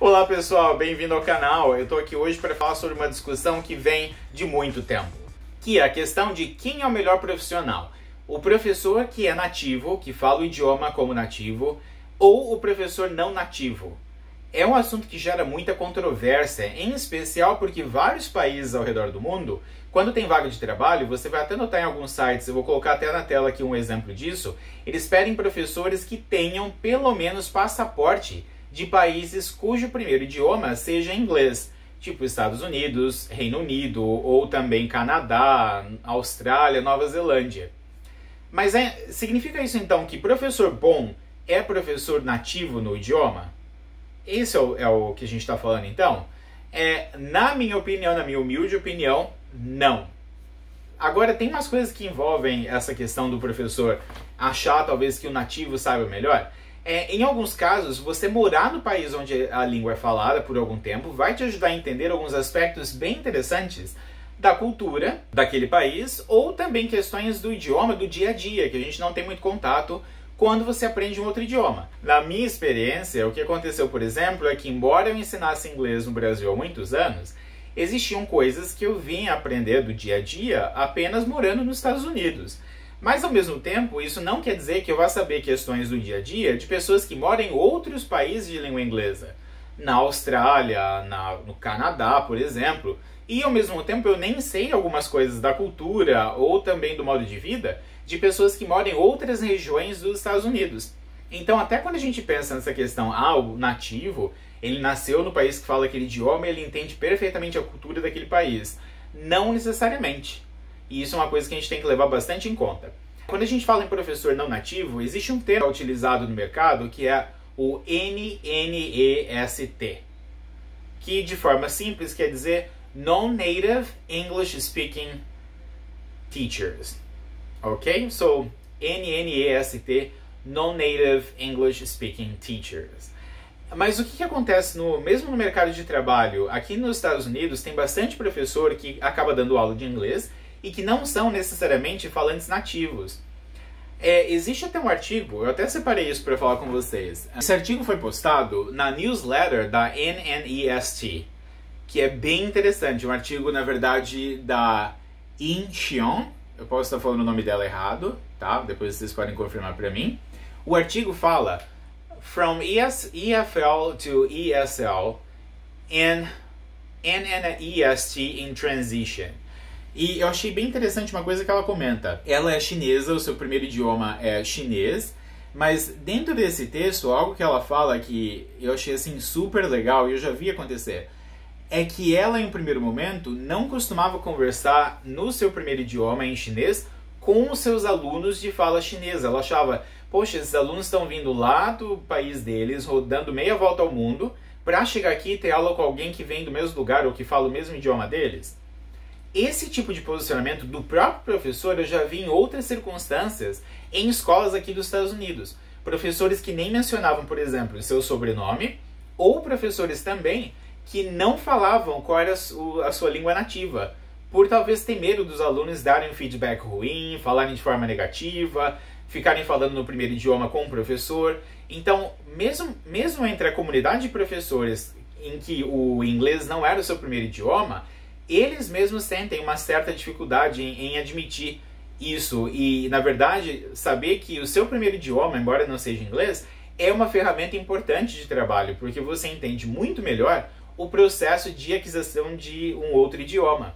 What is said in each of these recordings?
Olá pessoal, bem-vindo ao canal. Eu tô aqui hoje para falar sobre uma discussão que vem de muito tempo, que é a questão de quem é o melhor profissional. O professor que é nativo, que fala o idioma como nativo, ou o professor não nativo. É um assunto que gera muita controvérsia, em especial porque vários países ao redor do mundo, quando tem vaga de trabalho, você vai até notar em alguns sites, eu vou colocar até na tela aqui um exemplo disso, eles pedem professores que tenham pelo menos passaporte de países cujo primeiro idioma seja inglês, tipo Estados Unidos, Reino Unido, ou também Canadá, Austrália, Nova Zelândia. Mas significa isso então que professor bom é professor nativo no idioma? Esse é o que a gente está falando então? Na minha opinião, na minha humilde opinião, não. Agora, tem umas coisas que envolvem essa questão do professor achar talvez que o nativo saiba melhor. Em alguns casos, você morar no país onde a língua é falada por algum tempo vai te ajudar a entender alguns aspectos bem interessantes da cultura daquele país ou também questões do idioma do dia a dia, que a gente não tem muito contato quando você aprende um outro idioma. Na minha experiência, o que aconteceu, por exemplo, é que embora eu ensinasse inglês no Brasil há muitos anos, existiam coisas que eu vim aprender do dia a dia apenas morando nos Estados Unidos. Mas, ao mesmo tempo, isso não quer dizer que eu vá saber questões do dia a dia de pessoas que moram em outros países de língua inglesa. Na Austrália, no Canadá, por exemplo. E, ao mesmo tempo, eu nem sei algumas coisas da cultura ou também do modo de vida de pessoas que moram em outras regiões dos Estados Unidos. Então, até quando a gente pensa nessa questão, o nativo, ele nasceu no país que fala aquele idioma e ele entende perfeitamente a cultura daquele país. Não necessariamente. E isso é uma coisa que a gente tem que levar bastante em conta. Quando a gente fala em professor não nativo, existe um termo utilizado no mercado que é o NNEST, que de forma simples quer dizer Non-Native English Speaking Teachers. Ok? So, NNEST, Non-Native English Speaking Teachers. Mas o que acontece mesmo no mercado de trabalho? Aqui nos Estados Unidos tem bastante professor que acaba dando aula de inglês e que não são necessariamente falantes nativos. Existe até um artigo, eu até separei isso para falar com vocês. Esse artigo foi postado na newsletter da NNEST, que é bem interessante. Um artigo, na verdade, da Incheon. Eu posso estar falando o nome dela errado, tá? Depois vocês podem confirmar para mim. O artigo fala From EFL to ESL and NNEST in Transition. E eu achei bem interessante uma coisa que ela comenta. Ela é chinesa, o seu primeiro idioma é chinês, mas dentro desse texto, algo que ela fala que eu achei assim super legal e eu já vi acontecer, é que ela em um primeiro momento não costumava conversar no seu primeiro idioma em chinês com os seus alunos de fala chinesa. Ela achava, poxa, esses alunos estão vindo lá do país deles, rodando meia volta ao mundo, para chegar aqui e ter aula com alguém que vem do mesmo lugar ou que fala o mesmo idioma deles. Esse tipo de posicionamento do próprio professor eu já vi em outras circunstâncias em escolas aqui dos Estados Unidos. Professores que nem mencionavam, por exemplo, seu sobrenome, ou professores também que não falavam qual era a sua língua nativa, por talvez ter medo dos alunos darem um feedback ruim, falarem de forma negativa, ficarem falando no primeiro idioma com o professor. Então, mesmo entre a comunidade de professores em que o inglês não era o seu primeiro idioma, eles mesmos sentem uma certa dificuldade em admitir isso e, na verdade, saber que o seu primeiro idioma, embora não seja inglês, é uma ferramenta importante de trabalho, porque você entende muito melhor o processo de aquisição de um outro idioma.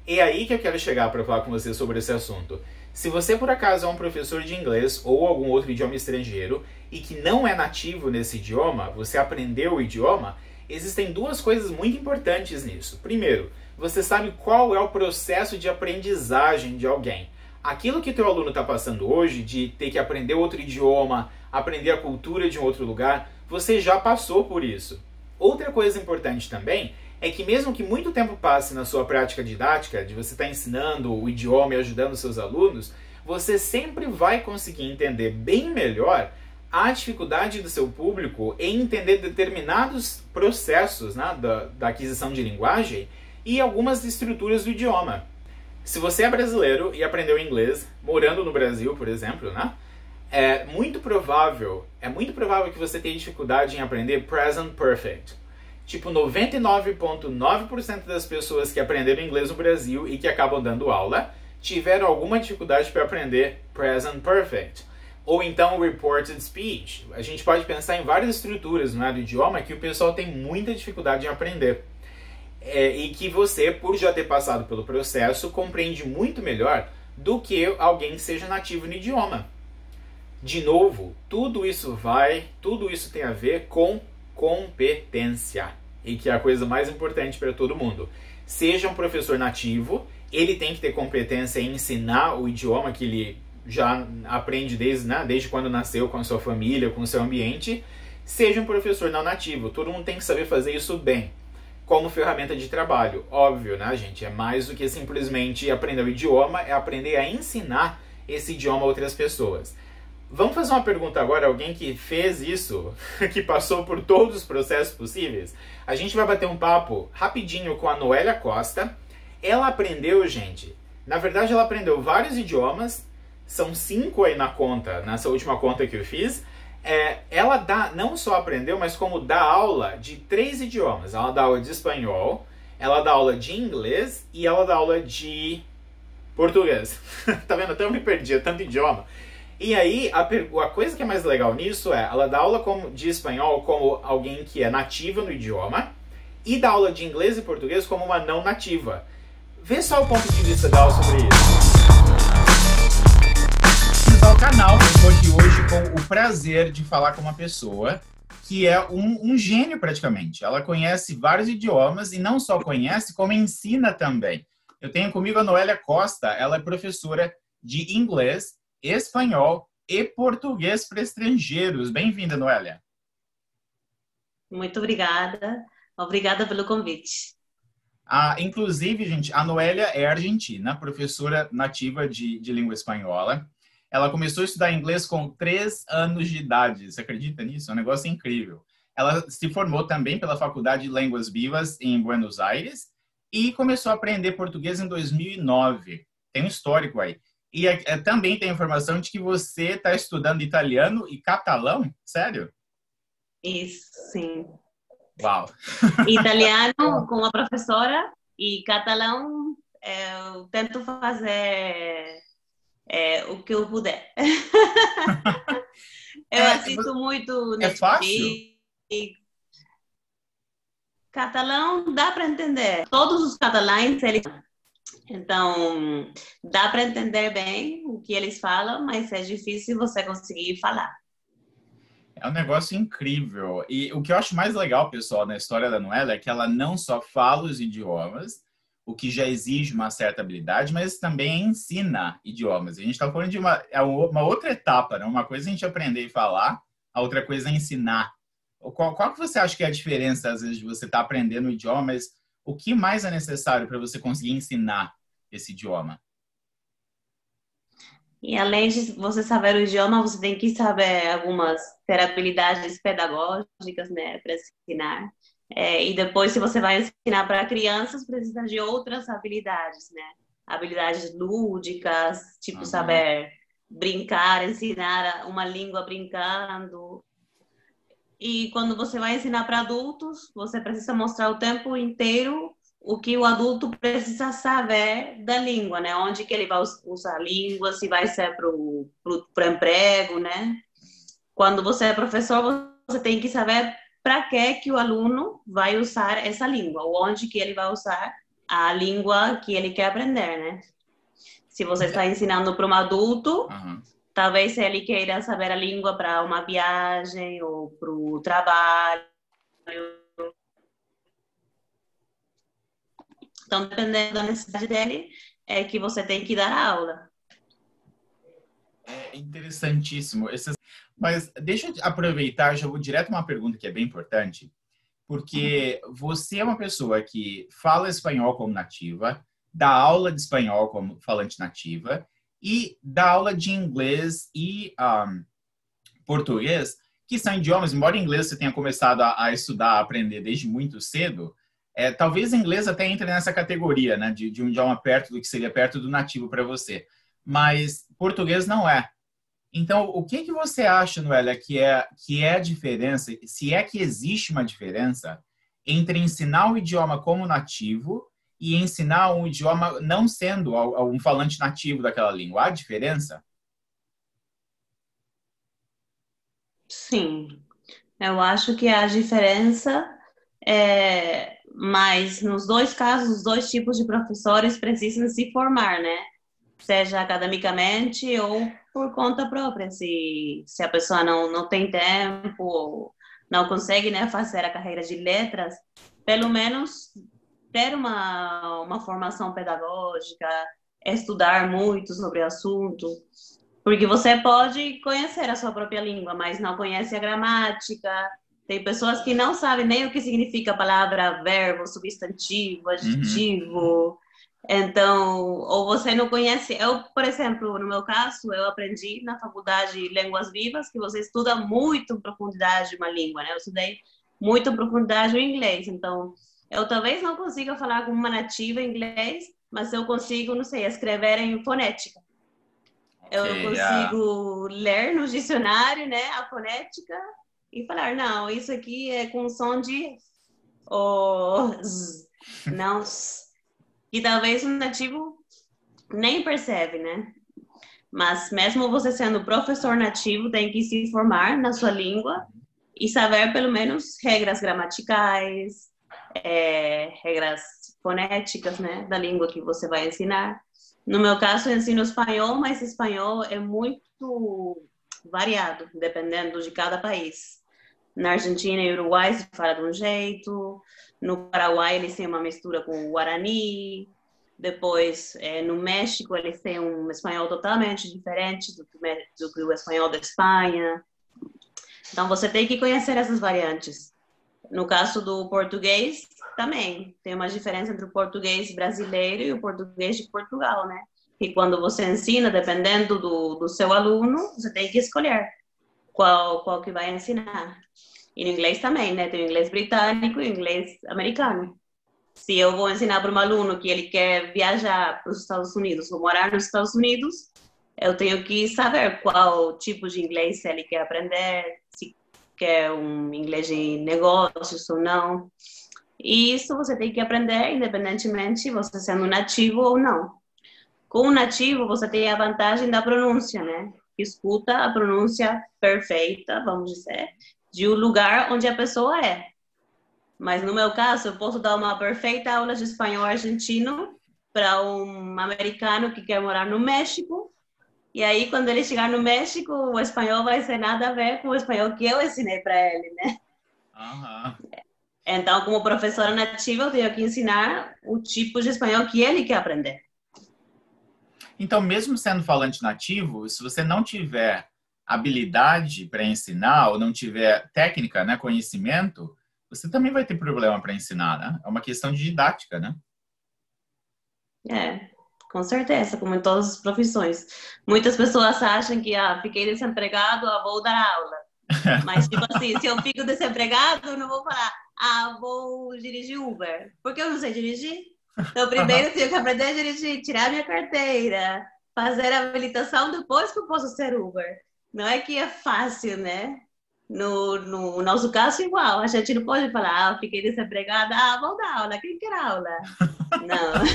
É aí que eu quero chegar para falar com você sobre esse assunto. Se você, por acaso, é um professor de inglês ou algum outro idioma estrangeiro e que não é nativo nesse idioma, você aprendeu o idioma, existem duas coisas muito importantes nisso. Primeiro, você sabe qual é o processo de aprendizagem de alguém. Aquilo que teu aluno está passando hoje, de ter que aprender outro idioma, aprender a cultura de um outro lugar, você já passou por isso. Outra coisa importante também é que mesmo que muito tempo passe na sua prática didática, de você estar ensinando o idioma e ajudando seus alunos, você sempre vai conseguir entender bem melhor a dificuldade do seu público em entender determinados processos, né, da aquisição de linguagem e algumas estruturas do idioma. Se você é brasileiro e aprendeu inglês, morando no Brasil, por exemplo, né, é muito provável que você tenha dificuldade em aprender present perfect. Tipo, 99,9% das pessoas que aprenderam inglês no Brasil e que acabam dando aula tiveram alguma dificuldade para aprender present perfect. Ou então reported speech. A gente pode pensar em várias estruturas, não é, do idioma que o pessoal tem muita dificuldade em aprender. E que você, por já ter passado pelo processo, compreende muito melhor do que alguém que seja nativo no idioma. De novo, tudo isso tem a ver com competência. E que é a coisa mais importante para todo mundo. Seja um professor nativo, ele tem que ter competência em ensinar o idioma que ele já aprende desde quando nasceu, com a sua família, com o seu ambiente. Seja um professor não nativo, todo mundo tem que saber fazer isso bem. Como ferramenta de trabalho, óbvio, né, gente? É mais do que simplesmente aprender o idioma, é aprender a ensinar esse idioma a outras pessoas. Vamos fazer uma pergunta agora, alguém que fez isso, que passou por todos os processos possíveis. A gente vai bater um papo rapidinho com a Noélia Costa. Ela aprendeu, gente, na verdade ela aprendeu vários idiomas, são 5 aí na conta, nessa última conta que eu fiz. Ela não só aprendeu, mas como dá aula de 3 idiomas. Ela dá aula de espanhol, ela dá aula de inglês e ela dá aula de português. Tá vendo? Até eu me perdi, é tanto idioma. E aí, a coisa que é mais legal nisso ela dá aula de espanhol como alguém que é nativa no idioma e dá aula de inglês e português como uma não nativa. Vê só o ponto de vista dela sobre isso. O canal, eu estou aqui hoje com o prazer de falar com uma pessoa que é um gênio praticamente. Ela conhece vários idiomas e não só conhece, como ensina também. Eu tenho comigo a Noélia Costa, ela é professora de inglês, espanhol e português para estrangeiros. Bem-vinda, Noélia. Muito obrigada. Obrigada pelo convite. Inclusive, gente, a Noélia é argentina, professora nativa de língua espanhola. Ela começou a estudar inglês com 3 anos de idade. Você acredita nisso? É um negócio incrível. Ela se formou também pela Faculdade de Línguas Vivas em Buenos Aires e começou a aprender português em 2009. Tem um histórico aí. E também tem informação de que você está estudando italiano e catalão? Sério? Isso, sim. Uau! Italiano com a professora e catalão eu tento fazer o que eu puder. Eu assisto muito Netflix. É fácil? Catalão dá para entender. Todos os catalães, então dá para entender bem o que eles falam, mas é difícil você conseguir falar. É um negócio incrível. E o que eu acho mais legal, pessoal, na história da Noélia é que ela não só fala os idiomas, o que já exige uma certa habilidade, mas também ensina idiomas. A gente está falando de uma outra etapa, né? Uma coisa é a gente aprender e falar, a outra coisa é ensinar. Qual que você acha que é a diferença, às vezes, de você estar aprendendo o idioma, mas o que mais é necessário para você conseguir ensinar esse idioma? E além de você saber o idioma, você tem que saber algumas ter habilidades pedagógicas, né, para ensinar. E depois, se você vai ensinar para crianças, precisa de outras habilidades, né? Habilidades lúdicas, tipo saber brincar, ensinar uma língua brincando. E quando você vai ensinar para adultos, você precisa mostrar o tempo inteiro o que o adulto precisa saber da língua, né? Onde que ele vai usar a língua, se vai ser para emprego, né? Quando você é professor, você tem que saber para que o aluno vai usar essa língua, ou onde que ele vai usar a língua que ele quer aprender, né? Se você está ensinando para um adulto, talvez ele queira saber a língua para uma viagem ou para o trabalho. Então, dependendo da necessidade dele, é que você tem que dar a aula. É interessantíssimo. Mas deixa eu aproveitar, já vou direto uma pergunta que é bem importante, porque você é uma pessoa que fala espanhol como nativa, dá aula de espanhol como falante nativa e dá aula de inglês e português, que são idiomas, embora inglês você tenha começado a estudar, a aprender desde muito cedo, talvez inglês até entre nessa categoria, né, de um idioma perto do que seria perto do nativo para você, mas português não é. Então, o que você acha, Noélia, que é a diferença, se é que existe uma diferença entre ensinar o idioma como nativo e ensinar um idioma não sendo um falante nativo daquela língua? Há diferença? Sim, eu acho que a diferença mas nos dois casos, os dois tipos de professores precisam se formar, né? Seja academicamente ou por conta própria, se a pessoa não tem tempo ou não consegue, né, fazer a carreira de letras, pelo menos ter uma formação pedagógica, estudar muito sobre o assunto, porque você pode conhecer a sua própria língua, mas não conhece a gramática. Tem pessoas que não sabem nem o que significa a palavra verbo, substantivo, adjetivo. Então, ou você não conhece. Eu, por exemplo, no meu caso, eu aprendi na faculdade Línguas Vivas, que você estuda muito em profundidade uma língua, né? Eu estudei muito em profundidade o inglês. Então, eu talvez não consiga falar como uma nativa em inglês, mas eu consigo, não sei, escrever em fonética. Eu consigo ler no dicionário, né, a fonética e falar, não, isso aqui é com som de o, z, não s. E talvez um nativo nem percebe, né? Mas mesmo você sendo professor nativo, tem que se formar na sua língua e saber pelo menos regras gramaticais, regras fonéticas, né, da língua que você vai ensinar. No meu caso, eu ensino espanhol, mas espanhol é muito variado, dependendo de cada país. Na Argentina e Uruguai se fala de um jeito, no Paraguai eles têm uma mistura com o Guarani, depois no México eles têm um espanhol totalmente diferente do que o espanhol da Espanha. Então você tem que conhecer essas variantes. No caso do português, também tem uma diferença entre o português brasileiro e o português de Portugal, né? E quando você ensina, dependendo do seu aluno, você tem que escolher qual que vai ensinar. E no inglês também, né? Tem o inglês britânico e o inglês americano. Se eu vou ensinar para um aluno que ele quer viajar para os Estados Unidos, ou morar nos Estados Unidos, eu tenho que saber qual tipo de inglês ele quer aprender, se quer um inglês de negócios ou não. E isso você tem que aprender, independentemente você sendo nativo ou não. Com o nativo, você tem a vantagem da pronúncia, né? Escuta a pronúncia perfeita, vamos dizer, de um lugar onde a pessoa é. Mas no meu caso, eu posso dar uma perfeita aula de espanhol argentino para um americano que quer morar no México. E aí, quando ele chegar no México, o espanhol vai ser nada a ver com o espanhol que eu ensinei para ele, né? Então, como professora nativa, eu tenho que ensinar o tipo de espanhol que ele quer aprender. Então, mesmo sendo falante nativo, se você não tiver habilidade para ensinar ou não tiver técnica, né, conhecimento, você também vai ter problema para ensinar, né? É uma questão de didática, né? Com certeza, como em todas as profissões. Muitas pessoas acham que, fiquei desempregado, vou dar aula. Mas, tipo assim, se eu fico desempregado, eu não vou falar, vou dirigir Uber. Porque eu não sei dirigir. Então, primeiro eu tenho que aprender a dirigir, tirar minha carteira, fazer a habilitação, depois que eu posso ser Uber. Não é que é fácil, né? No nosso caso, igual. A gente não pode falar, fiquei desempregada, vou dar aula. Quem quer aula? Não.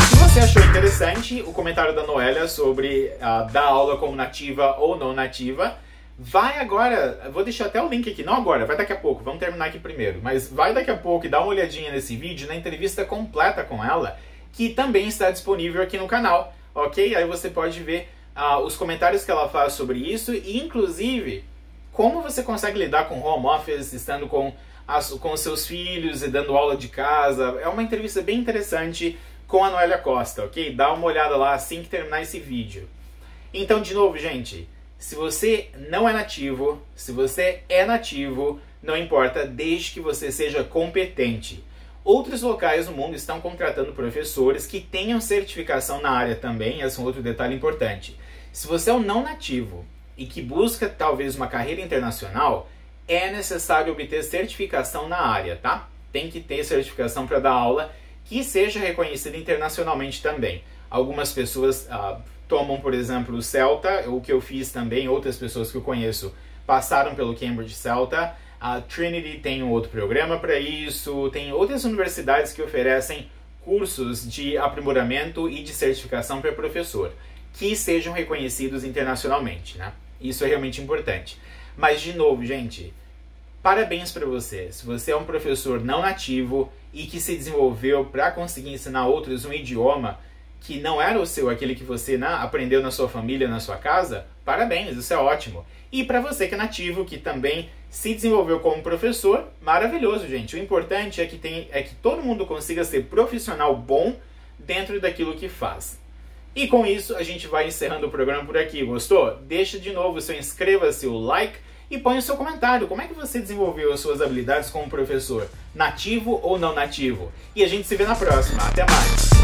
Se você achou interessante o comentário da Noélia sobre dar aula como nativa ou não nativa, vai agora, vou deixar até o link aqui, não agora, vai daqui a pouco, vamos terminar aqui primeiro, mas vai daqui a pouco e dá uma olhadinha nesse vídeo, na entrevista completa com ela, que também está disponível aqui no canal, ok? Aí você pode ver os comentários que ela faz sobre isso e, inclusive, como você consegue lidar com home office, estando com os seus filhos e dando aula de casa. É uma entrevista bem interessante com a Noélia Costa, ok? Dá uma olhada lá assim que terminar esse vídeo. Então, de novo, gente, se você não é nativo, se você é nativo, não importa, desde que você seja competente. Outros locais no mundo estão contratando professores que tenham certificação na área também, esse é um outro detalhe importante. Se você é um não nativo e que busca talvez uma carreira internacional, é necessário obter certificação na área, tá? Tem que ter certificação para dar aula que seja reconhecida internacionalmente também. Algumas pessoas tomam, por exemplo, o CELTA, o que eu fiz também, outras pessoas que eu conheço passaram pelo Cambridge Celta. A Trinity tem um outro programa para isso, tem outras universidades que oferecem cursos de aprimoramento e de certificação para professor, que sejam reconhecidos internacionalmente, né? Isso é realmente importante. Mas, de novo, gente, parabéns para você. Se você é um professor não nativo e que se desenvolveu para conseguir ensinar outros um idioma que não era o seu, aquele que você aprendeu na sua família, na sua casa, parabéns, isso é ótimo. E para você que é nativo, que também se desenvolveu como professor, maravilhoso, gente. O importante é que todo mundo consiga ser profissional bom dentro daquilo que faz. E com isso, a gente vai encerrando o programa por aqui. Gostou? Deixa de novo o seu inscreva-se, o like e põe o seu comentário. Como é que você desenvolveu as suas habilidades como professor? Nativo ou não nativo? E a gente se vê na próxima. Até mais!